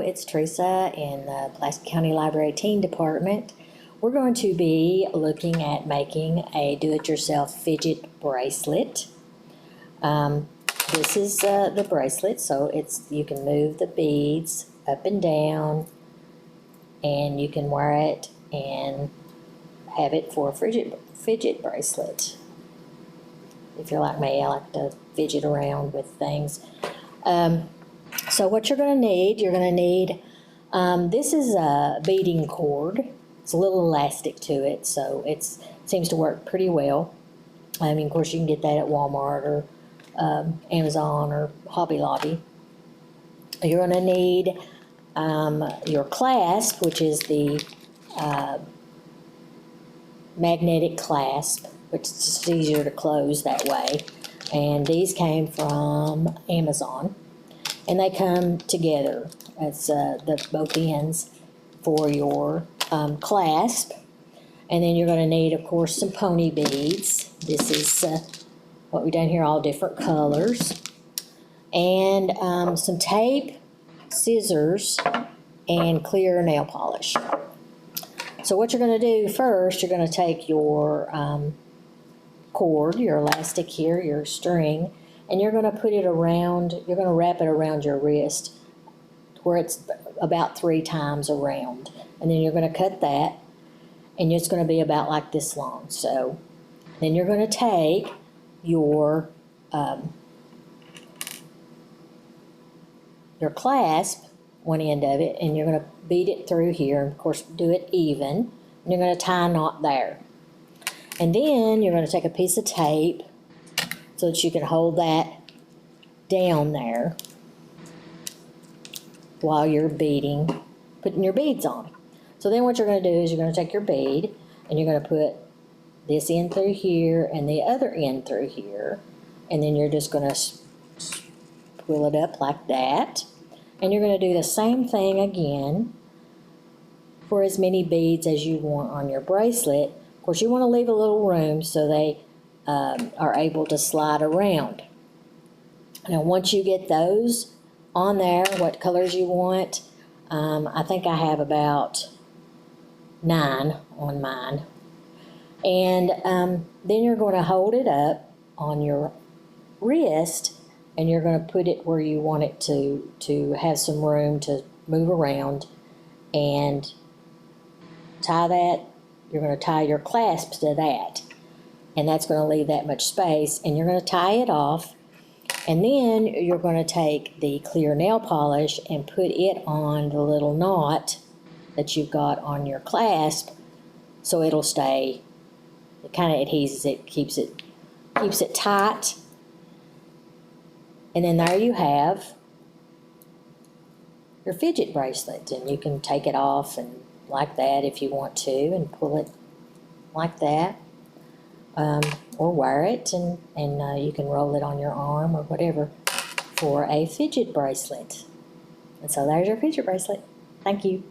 it's Teresa in the Pulaski County Library Teen Department. We're going to be looking at making a do-it-yourself fidget bracelet. This is the bracelet, so you can move the beads up and down, and you can wear it and have it for a fidget bracelet. If you're like me, I like to fidget around with things. So what you're going to need, this is a beading cord. It's a little elastic to it, so it seems to work pretty well. I mean, of course, you can get that at Walmart or Amazon or Hobby Lobby. You're going to need your clasp, which is the magnetic clasp, which is just easier to close that way. And these came from Amazon, and they come together as both ends for your clasp. And then you're going to need, of course, some pony beads. This is what we've done here, all different colors. And some tape, scissors, and clear nail polish. So what you're going to do first, you're going to take your cord, your elastic here, your string, and you're going to put it around, you're going to wrap it around your wrist where it's about 3 times around. And then you're going to cut that, and it's going to be about like this long. So then you're going to take your clasp, one end of it, and you're going to beat it through here. Of course, do it even. And you're going to tie a knot there. And then you're going to take a piece of tape so that you can hold that down there while you're putting your beads on. So then what you're going to do is you're going to take your bead and you're going to put this end through here and the other end through here. And then you're just going to pull it up like that. And you're going to do the same thing again for as many beads as you want on your bracelet. Of course, you want to leave a little room so they are able to slide around. Now, once you get those on there, what colors you want, I think I have about 9 on mine. And then you're going to hold it up on your wrist, and you're going to put it where you want it to have some room to move around, and tie that. You're going to tie your clasps to that, and that's going to leave that much space, and you're going to tie it off, and then you're going to take the clear nail polish and put it on the little knot that you've got on your clasp, so it'll stay, it kind of adheses it, keeps it tight. And then there you have your fidget bracelet, and you can take it off and like that if you want to, and pull it like that, or wear it, and you can roll it on your arm or whatever for a fidget bracelet. And so there's your fidget bracelet. Thank you.